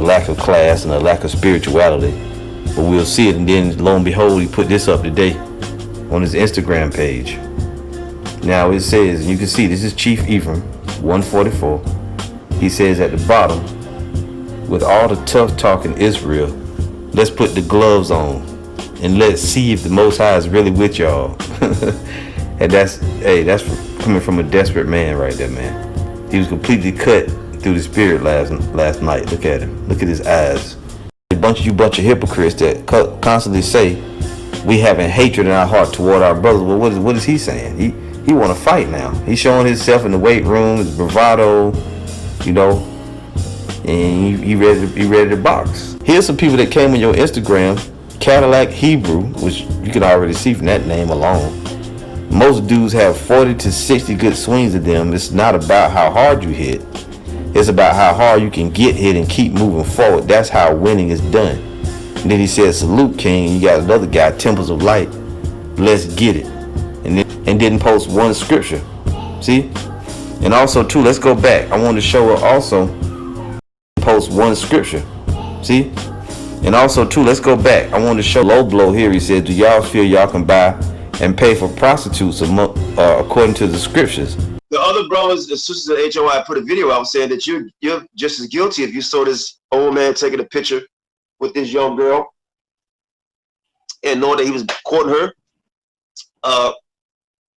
lack of class and a lack of spirituality. But we'll see it, and then lo and behold, he put this up today on his Instagram page. Now it says, and you can see this is Chief Ephraim 144. He says at the bottom, with all the tough talk in Israel, let's put the gloves on and let's see if the Most High is really with y'all. And that's coming from a desperate man right there, man. He was completely cut through the spirit last night. Look at him. Look at his eyes. A bunch of hypocrites that constantly say we having hatred in our heart toward our brothers. Well, what is he saying? He want to fight now. He's showing himself in the weight room, his bravado, you know, and he ready to box. Here's some people that came on your Instagram. Cadillac Hebrew, which you can already see from that name alone. Most dudes have 40 to 60 good swings of them. It's not about how hard you hit. It's about how hard you can get hit and keep moving forward. That's how winning is done. And then he said, salute, King. You got another guy, Temples of Light. Let's get it. And didn't post one scripture. See? And also, too, let's go back. I wanted to show her also post one scripture. See? And also, too, let's go back. I wanted to show low blow here. He said, do y'all feel y'all can buy and pay for prostitutes according to the scriptures? The other brothers and sisters at HOI put a video out saying that you're just as guilty if you saw this old man taking a picture with this young girl and knowing that he was courting her.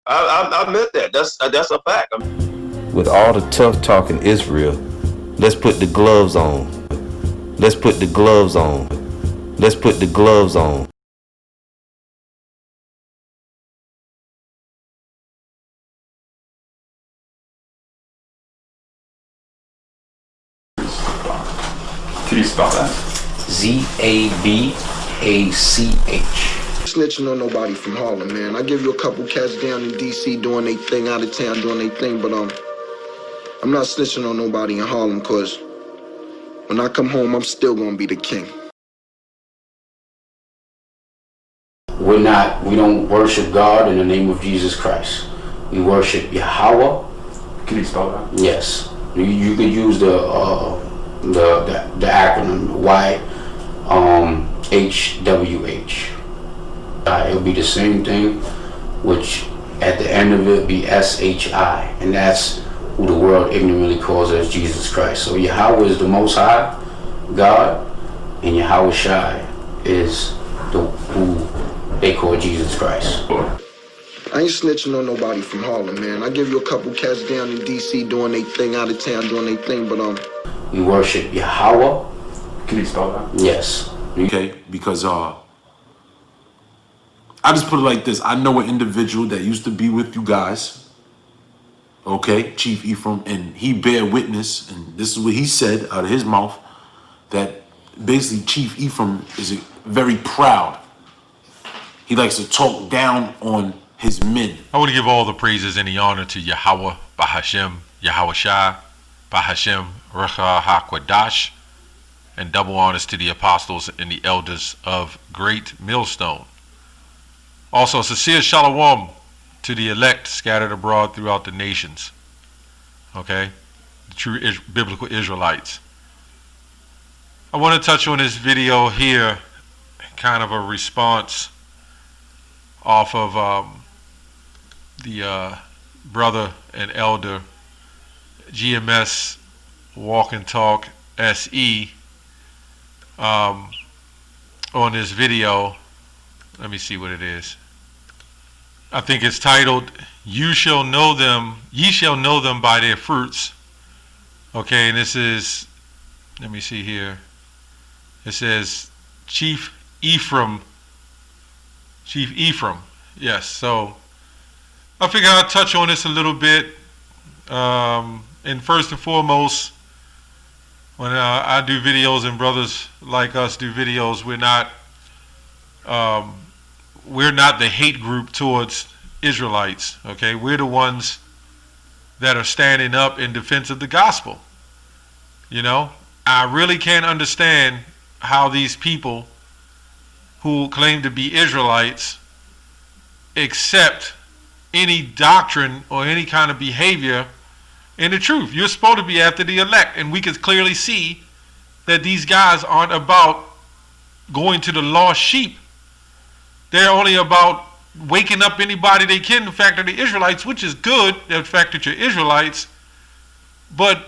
I meant that. That's a fact. With all the tough talk in Israel, let's put the gloves on. Let's put the gloves on. Let's put the gloves on. Can you spell that? Z-A-B-A-C-H. Snitching on nobody from Harlem, man. I give you a couple cats down in DC doing their thing, out of town doing their thing, but I'm not snitching on nobody in Harlem, cause when I come home, I'm still gonna be the king. We don't worship God in the name of Jesus Christ. We worship Yahweh. Can you spell that? Yes. You could use the acronym YHWH. It'll be the same thing, which at the end of it be SHI, and that's who the world ignorantly calls as Jesus Christ. So Yahweh is the Most High God, and Yahweh Shai is who they call Jesus Christ. I ain't snitching on nobody from Harlem, man. I give you a couple cats down in DC doing their thing, out of town doing their thing, but we worship Yahweh. Can you spell that? Yes. Okay, because I just put it like this. I know an individual that used to be with you guys. Okay, Chief Ephraim, and he bear witness, and this is what he said out of his mouth, that basically Chief Ephraim is very proud. He likes to talk down on his men. I want to give all the praises and the honor to Yahweh, Bahashem, Yahweh Shai, Bahashem, Recha HaKwadash, and double honors to the apostles and the elders of Great Millstone. Also, sincere shalom to the elect scattered abroad throughout the nations. Okay? The true biblical Israelites. I want to touch on this video here, kind of a response off of the brother and elder GMS Walk and Talk SE on this video. Let me see what it is. I think it's titled, "You shall know them, ye shall know them by their fruits." Okay, and this is, let me see here. It says Chief Ephraim. Yes, so I figure I'll touch on this a little bit. And first and foremost, when I do videos and brothers like us do videos, we're not the hate group towards Israelites. Okay, we're the ones that are standing up in defense of the gospel. You know, I really can't understand how these people who claim to be Israelites accept any doctrine or any kind of behavior in the truth. You're supposed to be after the elect, and we can clearly see that these guys aren't about going to the lost sheep. They're only about waking up anybody they can. The fact that the Israelites, which is good, the fact that you're Israelites, but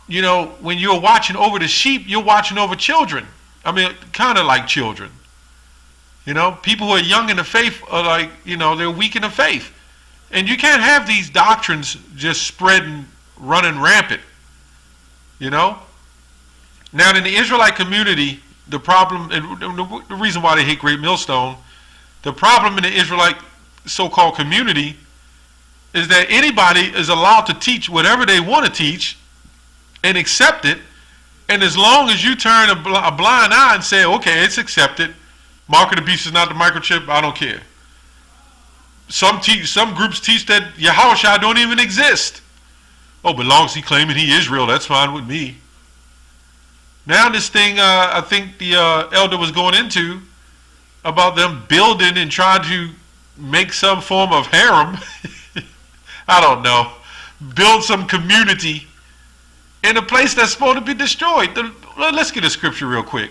you know, when you're watching over the sheep, you're watching over children. I mean, kind of like children. You know, people who are young in the faith are like, you know, they're weak in the faith. And you can't have these doctrines just spreading, running rampant. You know? Now, in the Israelite community, the problem, and the reason why they hate Great Millstone, the problem in the Israelite so-called community is that anybody is allowed to teach whatever they want to teach and accept it. And as long as you turn a blind eye and say, okay, it's accepted, mark of the beast is not the microchip, I don't care. Some groups teach that Yahushua don't even exist. Oh, but long as he claiming he Israel, that's fine with me. Now this thing, I think the elder was going into about them building and trying to make some form of harem. I don't know. Build some community in a place that's supposed to be destroyed. Let's get a scripture real quick.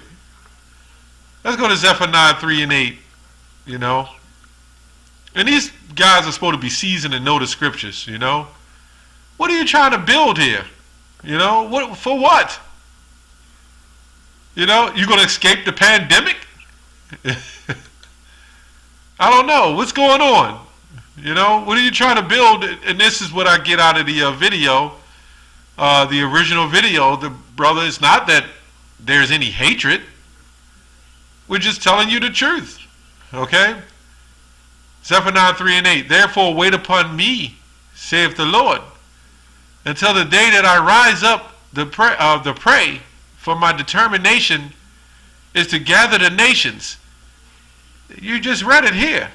Let's go to Zephaniah 3 and 8. You know. And these guys are supposed to be seasoned and know the scriptures, you know. What are you trying to build here? You know, for what? You know, you going to escape the pandemic? I don't know. What's going on? You know, what are you trying to build? And this is what I get out of the video, the original video. The brother, it's not that there's any hatred. We're just telling you the truth. Okay? Zephaniah 3 and 8. Therefore wait upon me, saith the Lord, until the day that I rise up the prey, for my determination is to gather the nations. You just read it here.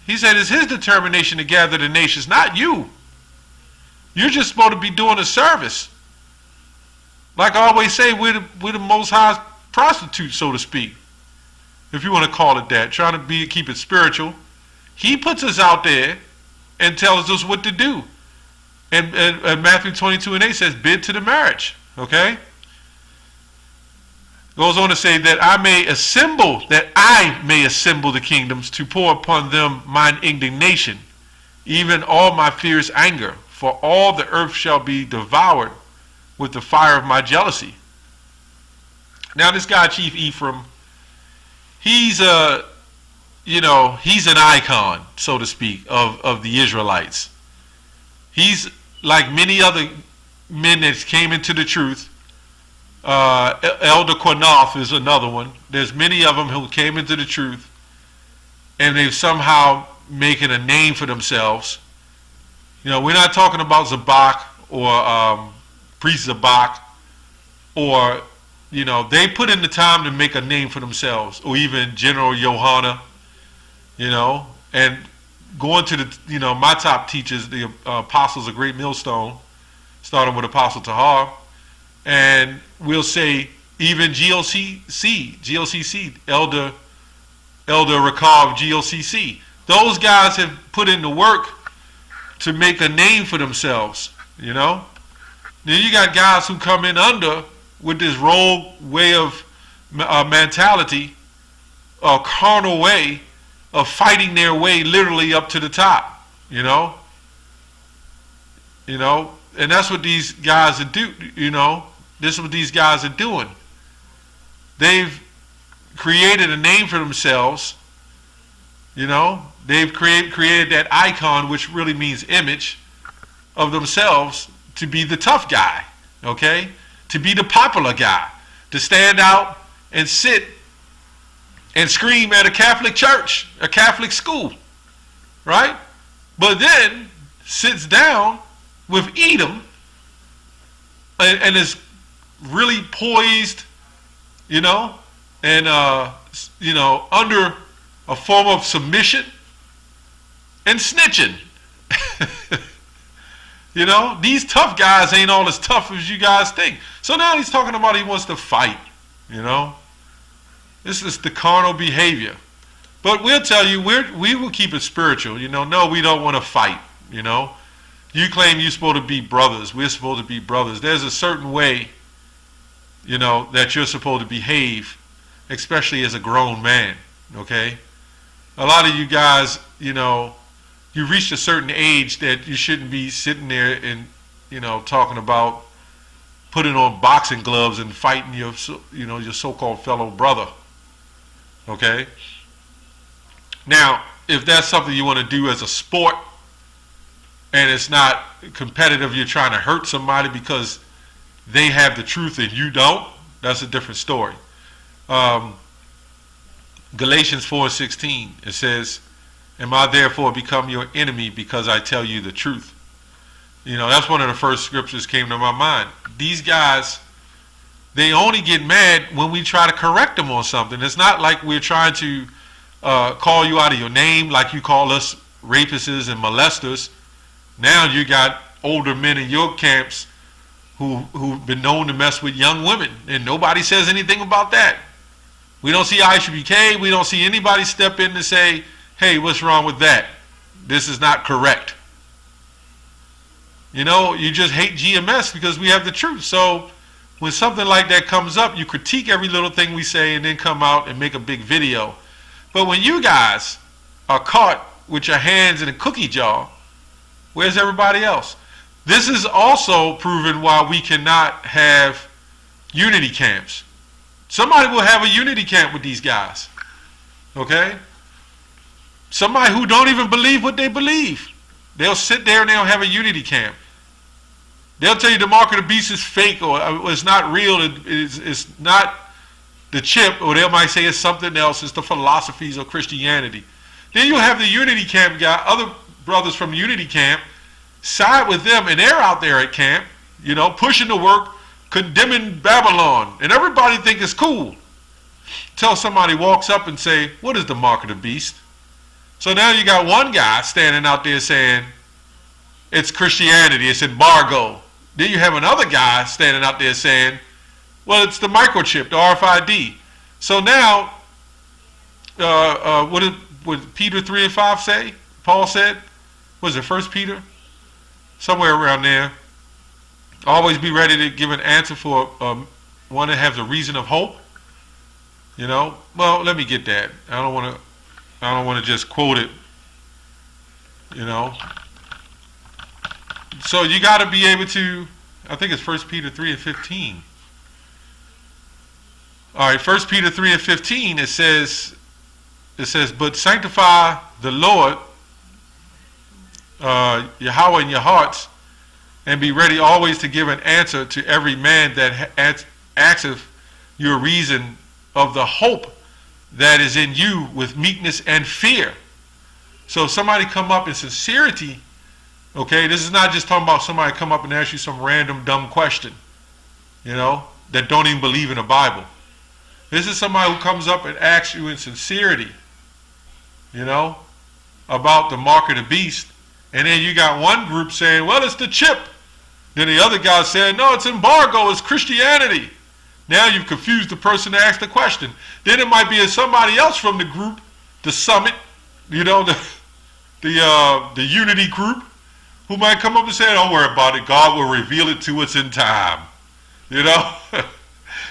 He said it's his determination to gather the nations, not you. You're just supposed to be doing a service. Like I always say, we're the Most High's prostitute, so to speak, if you want to call it that, trying to keep it spiritual. He puts us out there and tells us what to do. And Matthew 22 and 8 says, bid to the marriage. Okay? Goes on to say that I may assemble the kingdoms to pour upon them mine indignation, even all my fierce anger, for all the earth shall be devoured with the fire of my jealousy. Now this guy, Chief Ephraim, he's an icon, so to speak, of the Israelites. He's like many other men that came into the truth. Elder Quanoff is another one. There's many of them who came into the truth and they've somehow making a name for themselves. You know, we're not talking about Zabak or Priest Zabak, or, you know, they put in the time to make a name for themselves, or even General Johanna, you know, and going to the, you know, my top teachers, the apostles of Great Millstone, starting with Apostle Tahar, and we'll say even GLCC, Elder Rakav GLCC. Those guys have put in the work to make a name for themselves, you know. Then you got guys who come in under with this rogue way of mentality, a carnal way of fighting their way literally up to the top, you know. You know, and that's what these guys do, you know. This is what these guys are doing. They've created a name for themselves, you know. They've created that icon, which really means image, of themselves to be the tough guy, okay? To be the popular guy, to stand out and sit and scream at a Catholic church, a Catholic school, right? But then sits down with Edom and is really poised, you know, and you know, under a form of submission and snitching. You know, these tough guys ain't all as tough as you guys think. So now he's talking about he wants to fight, you know. This is the carnal behavior. But we'll tell you, we will keep it spiritual, you know. No, we don't want to fight, you know. You claim you're supposed to be brothers. We're supposed to be brothers. There's a certain way you know, that you're supposed to behave, especially as a grown man, okay? A lot of you guys, you know, you reached a certain age that you shouldn't be sitting there and, you know, talking about putting on boxing gloves and fighting your, you know, your so-called fellow brother, okay? Now, if that's something you want to do as a sport and it's not competitive, you're trying to hurt somebody because they have the truth and you don't, that's a different story. Galatians 4:16, it says, am I therefore become your enemy because I tell you the truth? You know, that's one of the first scriptures came to my mind. These guys, they only get mad when we try to correct them on something. It's not like we're trying to call you out of your name like you call us rapists and molesters. Now you got older men in your camps who've been known to mess with young women, and nobody says anything about that. We don't see ISBK, we don't see anybody step in and say, hey, what's wrong with that? This is not correct. You know, you just hate GMS because we have the truth. So when something like that comes up, you critique every little thing we say and then come out and make a big video. But when you guys are caught with your hands in a cookie jar, where's everybody else? This is also proven why we cannot have unity camps. Somebody will have a unity camp with these guys, okay? Somebody who don't even believe what they believe. They'll sit there and they'll have a unity camp. They'll tell you the mark of the beast is fake, or it's not real, it's not the chip, or they might say it's something else, it's the philosophies of Christianity. Then you'll have the unity camp guy, other brothers from unity camp, side with them, and they're out there at camp, you know, pushing the work, condemning Babylon, and everybody think it's cool. Till somebody walks up and say, what is the mark of the beast? So now you got one guy standing out there saying, it's Christianity, it's embargo. Then you have another guy standing out there saying, well, it's the microchip, the RFID. So now, what did Peter 3:5 say? Paul said, was it 1 Peter? Somewhere around there. Always be ready to give an answer for one that has a reason of hope. You know, well, let me get that. I don't want to just quote it. You know. So you got to be able to. I think it's 1 Peter 3:15. All right, 1 Peter 3:15. It says, but sanctify the Lord, Yahweh in your hearts, and be ready always to give an answer to every man that asketh your reason of the hope that is in you with meekness and fear. So if somebody come up in sincerity, okay, this is not just talking about somebody come up and ask you some random dumb question, you know, that don't even believe in the Bible. This is somebody who comes up and asks you in sincerity, you know, about the mark of the beast. And then you got one group saying, well, it's the chip. Then the other guy saying, no, it's embargo, it's Christianity. Now you've confused the person that asked the question. Then it might be somebody else from the group, the summit, you know, the unity group, who might come up and say, don't worry about it, God will reveal it to us in time. You know,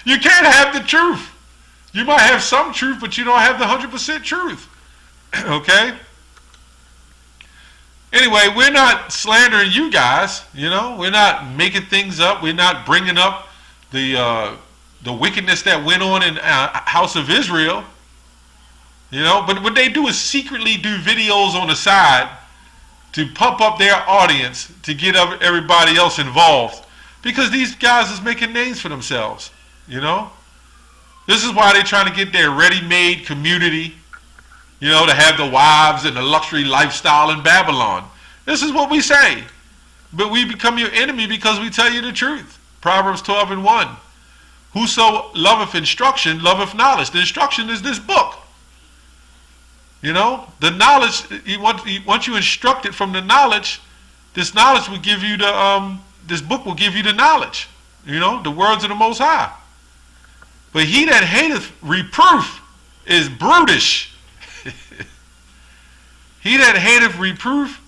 you can't have the truth. You might have some truth, but you don't have the 100% truth. Okay? Anyway, we're not slandering you guys, you know. We're not making things up. We're not bringing up the wickedness that went on in House of Israel, you know. But what they do is secretly do videos on the side to pump up their audience, to get everybody else involved, because these guys is making names for themselves, you know. This is why they're trying to get their ready-made community, you know, to have the wives and the luxury lifestyle in Babylon. This is what we say. But we become your enemy because we tell you the truth. Proverbs 12:1. Whoso loveth instruction, loveth knowledge. The instruction is this book. You know, the knowledge, once you instruct it from the knowledge, this knowledge will give you this book will give you the knowledge. You know, the words of the Most High. But he that hateth reproof is brutish. He that hateth reproof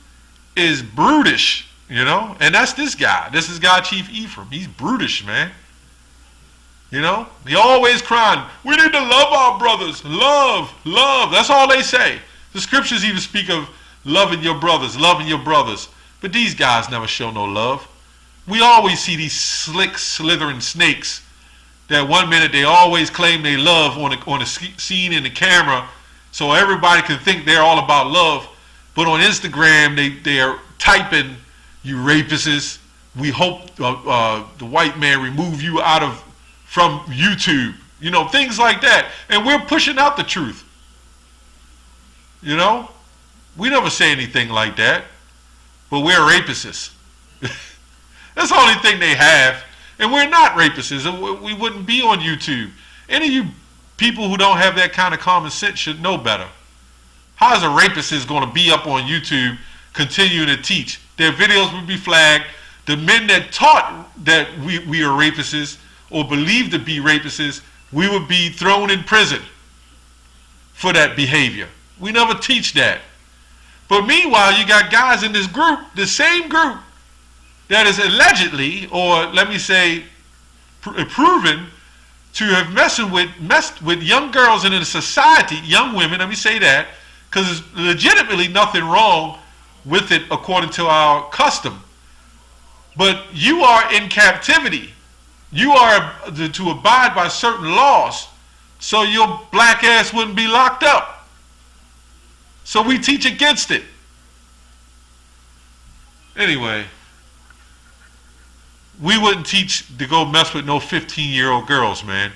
is brutish, you know, and that's this guy. This is God Chief Ephraim. He's brutish, man. You know, they always crying, we need to love our brothers. Love, love. That's all they say. The scriptures even speak of loving your brothers, loving your brothers. But these guys never show no love. We always see these slick, slithering snakes that one minute they always claim they love on the scene in the camera, so everybody can think they're all about love. But on Instagram, they are typing, you rapists. We hope the white man remove you from YouTube. You know, things like that. And we're pushing out the truth. You know? We never say anything like that. But we're rapists. That's the only thing they have. And we're not rapists. We wouldn't be on YouTube. Any of you people who don't have that kind of common sense should know better. How is a rapist going to be up on YouTube continuing to teach? Their videos would be flagged. The men that taught that we are rapists or believed to be rapists, we would be thrown in prison for that behavior. We never teach that. But meanwhile, you got guys in this group, the same group, that is allegedly, or let me say, proven to have messed with young girls in a society, young women, let me say that, because there's legitimately nothing wrong with it according to our custom. But you are in captivity. You are to abide by certain laws, so your black ass wouldn't be locked up. So we teach against it. Anyway, we wouldn't teach to go mess with no 15-year-old girls, man.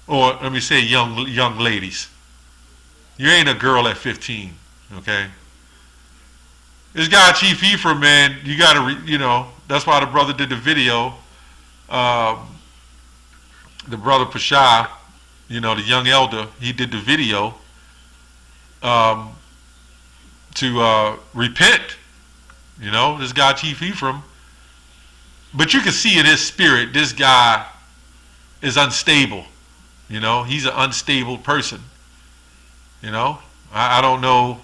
Or let me say young ladies. You ain't a girl at 15, okay? This guy Chief Ephraim, man, you gotta, that's why the brother did the video. The brother Pasha, the young elder, he did the video to repent. This guy Chief Ephraim. But you can see in his spirit, this guy is unstable. He's an unstable person. I don't know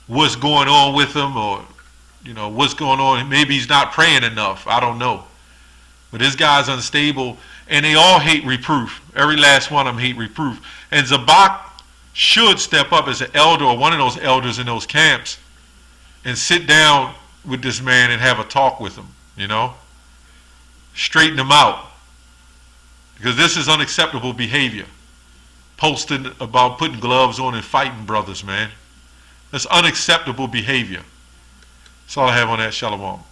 what's going on with him, or what's going on. Maybe he's not praying enough. I don't know. But this guy's unstable, and they all hate reproof. Every last one of them hate reproof. And Zabak should step up as an elder or one of those elders in those camps and sit down with this man and have a talk with him, straighten him out, because this is unacceptable behavior. Posting about putting gloves on and fighting brothers, man. That's unacceptable behavior. That's all I have on that. Shalom.